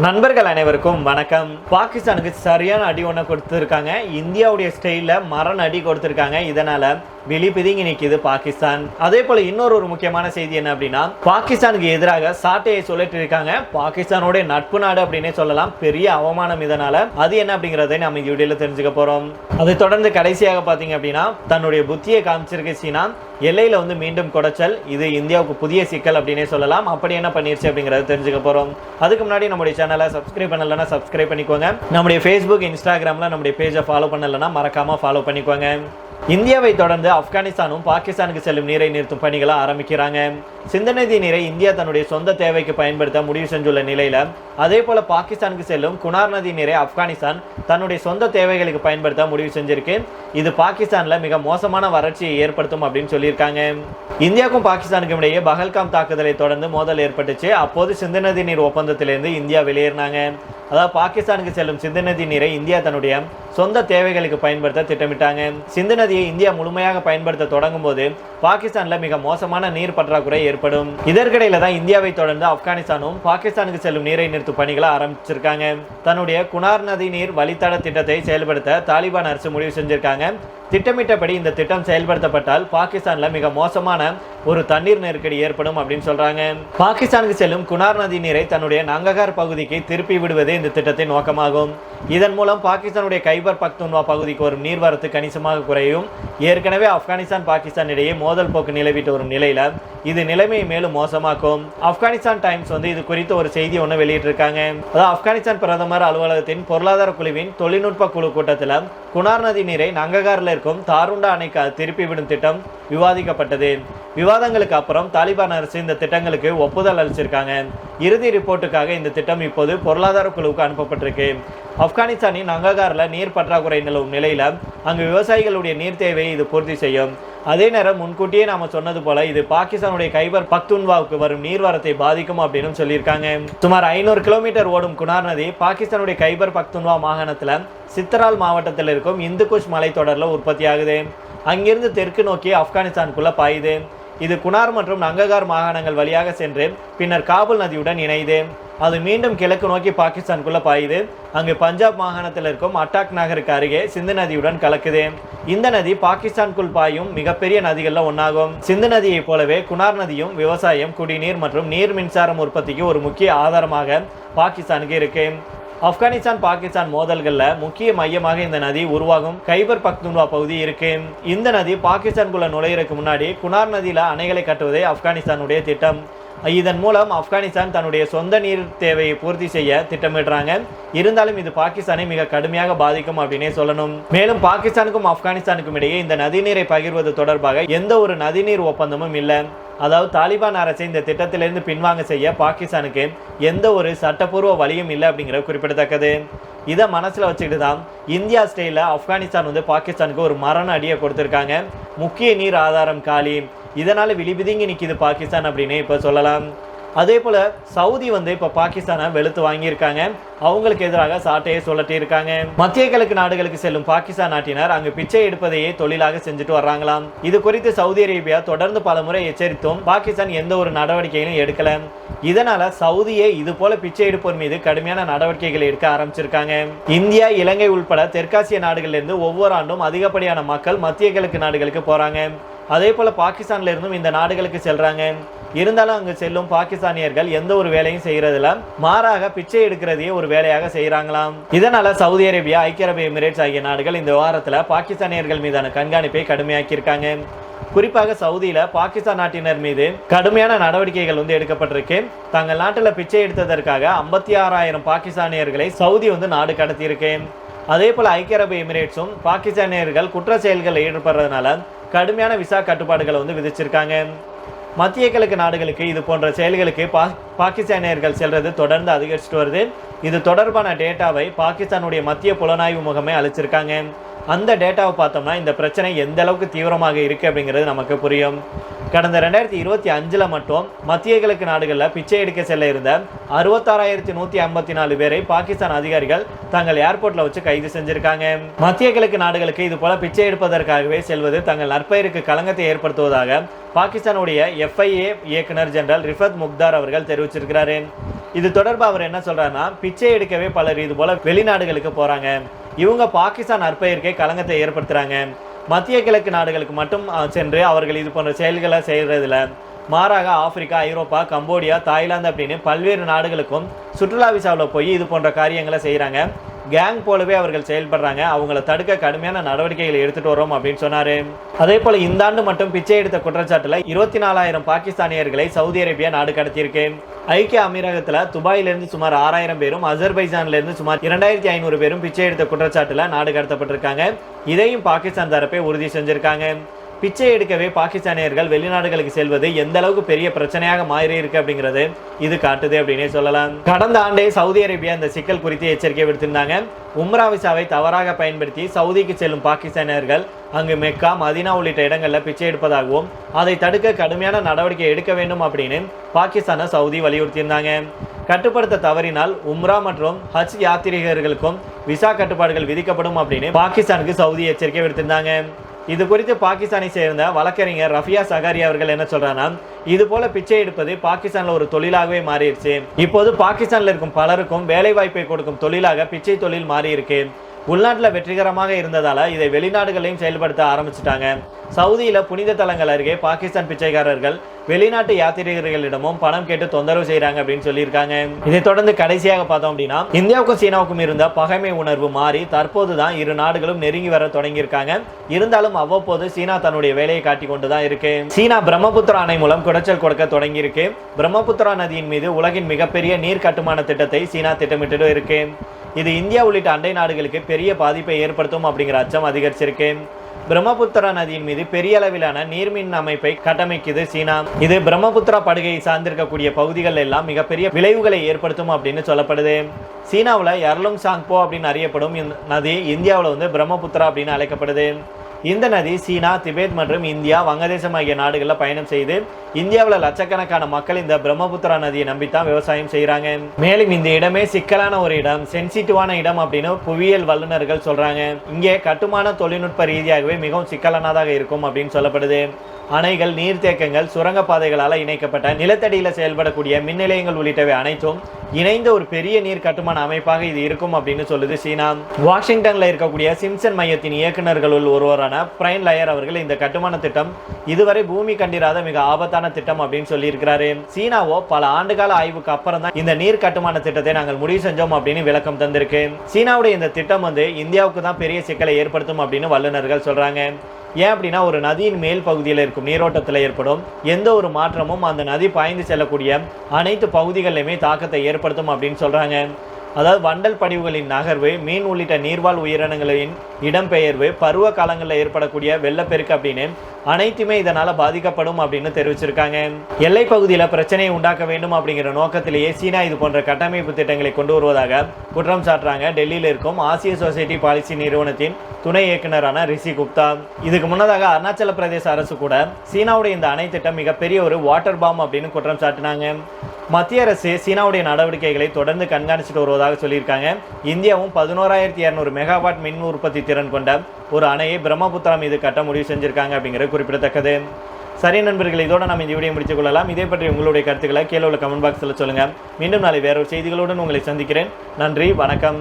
நண்பர்கள் அனைவருக்கும் வணக்கம். பாகிஸ்தானுக்கு சரியான அடி ஒன்று கொடுத்துருக்காங்க. இந்தியாவுடைய ஸ்டைலில் மரண அடி கொடுத்துருக்காங்க. இதனால வெளி பிதுங்கி நிற்கிது பாகிஸ்தான். அதே போல இன்னொரு முக்கியமான செய்தி என்ன அப்படின்னா, பாகிஸ்தானுக்கு எதிராக சாட்டையை சொல்லிட்டு இருக்காங்க. பாகிஸ்தானோட நட்பு நாடு அப்படின்னே சொல்லலாம். பெரிய அவமானம் இதனால. அது என்ன அப்படிங்கறதை நம்ம இந்த வீடியோல தெரிஞ்சுக்க போறோம். அதை தொடர்ந்து கடைசியாக பாத்தீங்க அப்படின்னா, தன்னுடைய புத்தியை காமிச்சிருக்கு சீனா. எல்லையில மீண்டும் குடைச்சல். இது இந்தியாவுக்கு புதிய சிக்கல் அப்படின்னே சொல்லலாம். அப்படி என்ன பண்ணிருச்சு அப்படிங்கறத தெரிஞ்சுக்க போறோம். அதுக்கு முன்னாடி நம்முடைய சேனலை சப்ஸ்கிரைப் பண்ணலன்னா சப்ஸ்கிரைப் பண்ணிக்கோங்க. நம்முடைய ஃபேஸ்புக், இன்ஸ்டாகிராம்ல நம்முடைய பேஜை ஃபாலோ பண்ணலன்னா மறக்காம ஃபாலோ பண்ணிக்கோங்க. இந்தியாவை தொடர்ந்து ஆப்கானிஸ்தானும் பாகிஸ்தானுக்கு செல்லும் நீரை நிறுத்தும் பணிகளை ஆரம்பிக்கிறாங்க. சிந்து நதி நீரை இந்தியா தன்னுடைய சொந்த தேவைக்கு பயன்படுத்த முடிவு செஞ்சுள்ள நிலையில, அதே போல பாகிஸ்தானுக்கு செல்லும் குனார் நதி நீரை ஆப்கானிஸ்தான் தன்னுடைய சொந்த தேவைகளுக்கு பயன்படுத்த முடிவு செஞ்சிருக்கு. இது பாகிஸ்தான்ல மிக மோசமான வறட்சியை ஏற்படுத்தும் அப்படின்னு சொல்லியிருக்காங்க. இந்தியாவுக்கும் பாகிஸ்தானுக்கும் இடையே பஹல்காம் தாக்குதலை தொடர்ந்து மோதல் ஏற்பட்டுச்சு. அப்போது சிந்து நதி நீர் ஒப்பந்தத்திலிருந்து இந்தியா வெளியேறினாங்க. அதாவது பாகிஸ்தானுக்கு செல்லும் சிந்து நதி நீரை இந்தியா தன்னுடைய சொந்த தேவைகளுக்கு பயன்படுத்த திட்டமிட்டாங்க. சிந்து நதியை இந்தியா முழுமையாக பயன்படுத்த தொடங்கும் போது பாகிஸ்தான்ல மிக மோசமான நீர் பற்றாக்குறை ஏற்படும். இதற்கிடையில தான் இந்தியாவை தொடர்ந்து ஆப்கானிஸ்தானும் பாகிஸ்தானுக்கு செல்லும் நீரை நிறுத்தும் பணிகளை ஆரம்பிச்சிருக்காங்க. தன்னுடைய குனார் நதி நீர் வழித்தட திட்டத்தை செயல்படுத்த தாலிபான் அரசு முடிவு செஞ்சிருக்காங்க. திட்டமிட்டபடி இந்த திட்டம் செயல்படுத்தப்பட்டால் பாகிஸ்தான்ல மிக மோசமான ஒரு தண்ணீர் நெருக்கடி ஏற்படும் அப்படின்னு சொல்றாங்க. பாகிஸ்தானுக்கு செல்லும் குனார் நதி நீரை தன்னுடைய நங்ககார் பகுதிக்கு திருப்பி விடுவதே இந்த திட்டத்தின் நோக்கமாகும். இதன் மூலம் பாகிஸ்தானுடைய கைபர் பக்துன்வா பகுதிக்கு வரும் நீர்வரத்து கணிசமாக குறையும். ஏற்கனவே ஆப்கானிஸ்தான் பாகிஸ்தான் இடையே மோதல் போக்கு நிலவிட்டு வரும் நிலையில இது நிலைமையை மேலும் மோசமாக்கும். ஆப்கானிஸ்தான் டைம்ஸ் இது குறித்து ஒரு செய்தி ஒன்று வெளியிட்டிருக்காங்க. அதாவது ஆப்கானிஸ்தான் பிரதமர் அலுவலகத்தின் பொருளாதார குழுவின் தொழில்நுட்ப குழு கூட்டத்தில் குனார் நதி நீரை நங்ககாரில் இருக்கும் தாருண்டா அணைக்கு திருப்பி விடும் திட்டம் விவாதிக்கப்பட்டது. விவாதங்களுக்கு அப்புறம் தாலிபான் அரசு இந்த திட்டங்களுக்கு ஒப்புதல் அளிச்சிருக்காங்க. இறுதி ரிப்போர்ட்டுக்காக இந்த திட்டம் இப்போது பொருளாதார குழுவுக்கு அனுப்பப்பட்டிருக்கு. ஆப்கானிஸ்தானின் நங்ககாரில் நீர் பற்றாக்குறை நிலவும் நிலையில அங்கு விவசாயிகளுடைய நீர் தேவையை இது பூர்த்தி செய்யும். அதே நேரம் முன்கூட்டியே நாம சொன்னது போல இது பாகிஸ்தானுடைய கைபர் பக்துன்வாவுக்கு வரும் நீர்வரத்தை பாதிக்கும் அப்படின்னு சொல்லியிருக்காங்க. சுமார் 500 கிலோமீட்டர் ஓடும் குனார் நதி பாகிஸ்தானுடைய கைபர் பக்துன்வா மாகாணத்துல சித்தரால் மாவட்டத்தில் இருக்கும் இந்து குஷ் மலைத்தொடரில் உற்பத்தி ஆகுது. அங்கிருந்து தெற்கு நோக்கி ஆப்கானிஸ்தானுக்குள்ள பாயுது. இது குனார் மற்றும் நங்ககார் மாகாணங்கள் வழியாக சென்று பின்னர் காபுல் நதியுடன் இணையுது. அது மீண்டும் கிழக்கு நோக்கி பாகிஸ்தானுக்குள்ள பாயுது. அங்கு பஞ்சாப் மாகாணத்தில் இருக்கும் அட்டாக் நகருக்கு அருகே சிந்து நதியுடன் கலக்குது. இந்த நதி பாகிஸ்தானுக்குள் பாயும் மிகப்பெரிய நதிகள்ல ஒன்னாகும். சிந்து நதியை போலவே குனார் நதியும் விவசாயம், குடிநீர் மற்றும் நீர் மின்சாரம் உற்பத்திக்கு ஒரு முக்கிய ஆதாரமாக பாகிஸ்தானுக்கு இருக்கு. ஆப்கானிஸ்தான் பாகிஸ்தான் மோதல்கள்ல முக்கிய மையமாக இந்த நதி உருவாகும் கைபர் பக்துன்வா பகுதி இருக்கு. இந்த நதி பாகிஸ்தானுக்குள்ள நுழையிறதுக்கு முன்னாடி குனார் நதியில அணைகளை கட்டுவதே ஆப்கானிஸ்தானுடைய திட்டம். இதன் மூலம் ஆப்கானிஸ்தான் தன்னுடைய சொந்த நீர் தேவையை பூர்த்தி செய்ய திட்டமிடுறாங்க. இருந்தாலும் இது பாகிஸ்தானை மிக கடுமையாக பாதிக்கும் அப்படின்னே சொல்லணும். மேலும் பாகிஸ்தானுக்கும் ஆப்கானிஸ்தானுக்கும் இடையே இந்த நதிநீரை பகிர்வது தொடர்பாக எந்த ஒரு நதிநீர் ஒப்பந்தமும் இல்லை. அதாவது தாலிபான் அரசை இந்த திட்டத்திலிருந்து பின்வாங்க செய்ய பாகிஸ்தானுக்கு எந்த ஒரு சட்டப்பூர்வ வழியும் இல்லை அப்படிங்கிறது குறிப்பிடத்தக்கது. இதை மனசுல வச்சுக்கிட்டு தான் இந்தியா ஸ்டைல ஆப்கானிஸ்தான் பாகிஸ்தானுக்கு ஒரு மரண அடியை கொடுத்திருக்காங்க. முக்கிய நீர் ஆதாரம் காலி. இதனால விழிபிதுங்கி நிற்கிது பாகிஸ்தான் அப்படின்னு இப்ப சொல்லலாம். அதே போல சவுதி இப்ப பாகிஸ்தானை வெளுத்து வாங்கியிருக்காங்க. அவங்களுக்கு எதிராக சாட்டையை சொல்லட்டி இருக்காங்க. மத்திய கிழக்கு நாடுகளுக்கு செல்லும் பாகிஸ்தான் நாட்டினர் அங்கு பிச்சை எடுப்பதையே தொழிலாக செஞ்சுட்டு வர்றாங்களாம். இது குறித்து சவுதி அரேபியா தொடர்ந்து பல முறை எச்சரித்தும் பாகிஸ்தான் எந்த ஒரு நடவடிக்கையும் எடுக்கல. இதனால சவுதியே இது போல பிச்சை எடுப்போர் மீது கடுமையான நடவடிக்கைகளை எடுக்க ஆரம்பிச்சிருக்காங்க. இந்தியா, இலங்கை உள்பட தெற்காசிய நாடுகள்ல இருந்து ஒவ்வொரு ஆண்டும் அதிகப்படியான மக்கள் மத்திய கிழக்கு நாடுகளுக்கு போறாங்க. அதே போல பாகிஸ்தான்ல இருந்தும் இந்த நாடுகளுக்கு செல்றாங்க. இருந்தாலும் அங்கு செல்லும் பாகிஸ்தானியர்கள் எந்த ஒரு வேலையும் செய்யறதில்ல, மாறாக பிச்சை எடுக்கிறதையே ஒரு வேலையாக செய்யறாங்களாம். இதனால சவுதி அரேபியா, ஐக்கிய அரபு எமிரேட்ஸ் ஆகிய நாடுகள் இந்த வாரத்துல பாகிஸ்தானியர்கள் மீதான கண்காணிப்பை கடுமையாக்கி இருக்காங்க. குறிப்பாக சவுதியில பாகிஸ்தான் நாட்டினர் மீது கடுமையான நடவடிக்கைகள் எடுக்கப்பட்டிருக்கு. தங்கள் நாட்டுல பிச்சை எடுத்ததற்காக 56,000 பாகிஸ்தானியர்களை சவுதி நாடு கடத்தி இருக்கு. அதே போல ஐக்கிய அரபு எமிரேட்ஸும் பாகிஸ்தானியர்கள் குற்ற செயல்களில் ஈடுபடுறதுனால கடுமையான விசா கட்டுப்பாடுகளை விதிச்சிருக்காங்க. மத்திய கிழக்கு நாடுகளுக்கு இது போன்ற செயல்களுக்கு பாகிஸ்தானியர்கள் செல்றது தொடர்ந்து அதிகரிச்சுட்டு வருது. இது தொடர்பான டேட்டாவை பாகிஸ்தானுடைய மத்திய புலனாய்வு முகமை அளிச்சிருக்காங்க. அந்த டேட்டாவை பார்த்தோம்னா இந்த பிரச்சனை எந்த அளவுக்கு தீவிரமாக இருக்கு அப்படிங்கிறது நமக்கு புரியும். கடந்த 2025 மட்டும் மத்திய கிழக்கு நாடுகளில் பிச்சை எடுக்க செல்ல இருந்த 66,154 பேரை பாகிஸ்தான் அதிகாரிகள் தங்கள் ஏர்போர்ட்ல வச்சு கைது செஞ்சிருக்காங்க. மத்திய கிழக்கு நாடுகளுக்கு இது போல பிச்சை எடுப்பதற்காகவே செல்வது தங்கள் நற்பெயருக்கு களங்கத்தை ஏற்படுத்துவதாக பாகிஸ்தானுடைய FIA இயக்குனர் ஜெனரல் ரிஃபத் முக்தார் அவர்கள் தெரிவிச்சிருக்கிறாரு. இது தொடர்பாக அவர் என்ன சொல்றாருன்னா, பிச்சை எடுக்கவே பலர் இது போல வெளிநாடுகளுக்கு போறாங்க. இவங்க பாகிஸ்தான் நற்பெயருக்கே களங்கத்தை ஏற்படுத்துறாங்க. மத்திய கிழக்கு நாடுகளுக்கு மட்டும் சென்று அவர்கள் இது போன்ற செயல்களை செய்யறதில்ல. மாறாக ஆப்பிரிக்கா, ஐரோப்பா, கம்போடியா, தாய்லாந்து அப்படின்னு பல்வேறு நாடுகளுக்கும் சுற்றுலா விசாவில் போய் இது போன்ற காரியங்களை செய்கிறாங்க. கேங் போலவே அவர்கள் செயல்படுறாங்க. அவங்கள தடுக்க கடுமையான நடவடிக்கைகளை எடுத்துட்டு வரோம் அப்படின்னு சொன்னாரு. அதே போல இந்த ஆண்டு மட்டும் பிச்சை எடுத்த குற்றச்சாட்டுல 24,000 பாகிஸ்தானியர்களை சவுதி அரேபியா நாடு கடத்தியிருக்கு. ஐக்கிய அமீரகத்துல துபாயிலிருந்து சுமார் 6,000 பேரும், அசர்பைஜான்ல இருந்து சுமார் 2,500 பேரும் பிச்சை எடுத்த குற்றச்சாட்டுல நாடு கடத்தப்பட்டிருக்காங்க. இதையும் பாகிஸ்தான் தரப்பே உறுதி செஞ்சிருக்காங்க. பிச்சை எடுக்கவே பாகிஸ்தானியர்கள் வெளிநாடுகளுக்கு செல்வது எந்த அளவுக்கு பெரிய பிரச்சனையாக மாறி இருக்கு அப்படிங்கிறது இது காட்டுது அப்படின்னே சொல்லலாம். கடந்த ஆண்டே சவுதி அரேபியா இந்த சிக்கல் குறித்து எச்சரிக்கை விடுத்திருந்தாங்க. உம்ரா விசாவை தவறாக பயன்படுத்தி சவுதிக்கு செல்லும் பாகிஸ்தானியர்கள் அங்கு மெக்கா, மதீனா உள்ளிட்ட இடங்களில் பிச்சை எடுப்பதாகவும் அதை தடுக்க கடுமையான நடவடிக்கை எடுக்க வேண்டும் அப்படின்னு பாகிஸ்தானை சவுதி வலியுறுத்தியிருந்தாங்க. கட்டுப்படுத்த தவறினால் உம்ரா மற்றும் ஹஜ் யாத்திரிகர்களுக்கும் விசா கட்டுப்பாடுகள் விதிக்கப்படும் அப்படின்னு பாகிஸ்தானுக்கு சவுதி எச்சரிக்கை விடுத்திருந்தாங்க. இது குறித்து பாகிஸ்தானை சேர்ந்த வழக்கறிஞர் ரஃபியா சகாரியா அவர்கள் என்ன சொல்றாங்கன்னா, இது போல பிச்சை எடுப்பது பாகிஸ்தான்ல ஒரு தொழிலாகவே மாறிடுச்சு. இப்போது பாகிஸ்தான்ல இருக்கும் பலருக்கும் வேலை வாய்ப்பை கொடுக்கும் தொழிலாக பிச்சை தொழில் மாறி இருக்கு. உள்நாட்டில் வெற்றிகரமாக இருந்ததால இதை வெளிநாடுகளையும் செயல்படுத்த ஆரம்பிச்சுட்டாங்க. சவுதியில புனித தலங்கள் அருகே பாகிஸ்தான் பிச்சைக்காரர்கள் வெளிநாட்டு யாத்திரிகர்களிடமும் பணம் கேட்டு தொந்தரவு செய்யறாங்க அப்படின்னு சொல்லியிருக்காங்க. இதை தொடர்ந்து கடைசியாக பார்த்தோம் அப்படின்னா, இந்தியாவுக்கும் சீனாவுக்கும் இருந்த பகைமை உணர்வு மாறி தற்போதுதான் இரு நாடுகளும் நெருங்கி வர தொடங்கியிருக்காங்க. இருந்தாலும் அவ்வப்போது சீனா தன்னுடைய வேலையை காட்டி கொண்டுதான் இருக்கு. சீனா பிரம்மபுத்திரா அணை மூலம் குடைச்சல் கொடுக்க தொடங்கி இருக்கு. பிரம்மபுத்திரா நதியின் மீது உலகின் மிகப்பெரிய நீர் கட்டுமான திட்டத்தை சீனா திட்டமிட்டு இருக்கு. இது இந்தியா உள்ளிட்ட அண்டை நாடுகளுக்கு பெரிய பாதிப்பை ஏற்படுத்தும் அப்படிங்கிற அச்சம் அதிகரிச்சிருக்கு. பிரம்மபுத்திரா நதியின் மீது பெரிய அளவிலான நீர்மின் அமைப்பை கட்டமைக்குது சீனா. இது பிரம்மபுத்திரா படுகையை சார்ந்திருக்கக்கூடிய பகுதிகள் எல்லாம் மிகப்பெரிய விளைவுகளை ஏற்படுத்தும் அப்படின்னு சொல்லப்படுது. சீனாவில் யர்லுங் சாங்போ அப்படின்னு அறியப்படும் நதி இந்தியாவில் பிரம்மபுத்திரா அப்படின்னு அழைக்கப்படுது. இந்த நதி சீனா, திபெத் மற்றும் இந்தியா, வங்கதேசம் ஆகிய நாடுகளில் பயணம் செய்து இந்தியாவில் லட்சக்கணக்கான மக்கள் இந்த பிரம்மபுத்திரா நதியை நம்பித்தான் விவசாயம் செய்கிறாங்க. மேலும் இந்த இடமே சிக்கலான ஒரு இடம், சென்சிட்டிவான இடம் அப்படின்னு புவியியல் வல்லுநர்கள் சொல்றாங்க. இங்கே கட்டுமான தொழில்நுட்ப ரீதியாகவே மிகவும் சிக்கலானதாக இருக்கும் அப்படின்னு சொல்லப்படுது. அணைகள், நீர்த்தேக்கங்கள், சுரங்கப்பாதைகளால் இணைக்கப்பட்ட நிலத்தடியில் செயல்படக்கூடிய மின் நிலையங்கள் உள்ளிட்டவை அனைத்தும் இணைந்த ஒரு பெரிய நீர் கட்டுமான அமைப்பாக இது இருக்கும் அப்படின்னு சொல்லுது சீனா. வாஷிங்டன்ல இருக்கக்கூடிய சிம்சன் மையத்தின் இயக்குநர்களுள் ஒருவரான பிரைன் லயர் அவர்கள் இந்த கட்டுமான திட்டம் இதுவரை பூமி கண்டிராத மிக ஆபத்தான திட்டம் அப்படின்னு சொல்லியிருக்கிறாரு. சீனாவோ பல ஆண்டுகால ஆய்வுக்கு அப்புறம் தான் இந்த நீர் கட்டுமான திட்டத்தை நாங்கள் முடிவு செஞ்சோம் அப்படின்னு விளக்கம் தந்திருக்கு. சீனாவுடைய இந்த திட்டம் இந்தியாவுக்கு தான் பெரிய சிக்கலை ஏற்படுத்தும் அப்படின்னு வல்லுநர்கள் சொல்றாங்க. ஏன் அப்படின்னா, ஒரு நதியின் மேல் பகுதியில் இருக்கும் நீரோட்டத்தில் ஏற்படும் எந்த ஒரு மாற்றமும் அந்த நதி பாய்ந்து செல்லக்கூடிய அனைத்து பகுதிகளிலுமே தாக்கத்தை ஏற்படுத்தும் அப்படின்னு சொல்றாங்க. அதாவது வண்டல் படிவுகளின் நகர்வு, மீன் உள்ளிட்ட நீர்வாழ் உயிரினங்களின் இடம்பெயர்வு, பருவ காலங்களில் ஏற்படக்கூடிய வெள்ளப்பெருக்கு அப்படின்னு அனைத்துமே இதனால பாதிக்கப்படும் அப்படின்னு தெரிவிச்சிருக்காங்க. எல்லை பகுதியில் பிரச்சனையை உண்டாக்க வேண்டும் அப்படிங்கிற நோக்கத்திலேயே சீனா இது போன்ற கட்டமைப்பு திட்டங்களை கொண்டு வருவதாக குற்றம் சாட்டுறாங்க. டெல்லியில் இருக்கும் ஆசிய சொசைட்டி பாலிசி நிறுவனத்தின் துணை இயக்குனரான ரிஷி குப்தா. இதுக்கு முன்னதாக அருணாச்சல பிரதேச அரசு கூட சீனாவுடைய இந்த அணை திட்டம் மிகப்பெரிய ஒரு வாட்டர் பாம் அப்படின்னு குற்றம் சாட்டினாங்க. மத்திய அரசு சீனாவுடைய நடவடிக்கைகளை தொடர்ந்து கண்காணிச்சுட்டு வருவதாக சொல்லியிருக்காங்க. இந்தியாவும் 11,200 மெகாவாட் மின் உற்பத்தி திறன் கொண்ட ஒரு அணையை பிரம்மபுத்திரா மீது கட்ட முடிவு செஞ்சிருக்காங்க அப்படிங்கிறது குறிப்பிடத்தக்கது. சரி நண்பர்கள், இதோட நம்ம இந்த வீடியோ முடித்துக் கொள்ளலாம். இதே பற்றி உங்களுடைய கருத்துக்களை கீழே உள்ள கமெண்ட் பாக்ஸில் சொல்லுங்கள். மீண்டும் நாளை வேறொரு செய்திகளுடன் உங்களை சந்திக்கிறேன். நன்றி, வணக்கம்.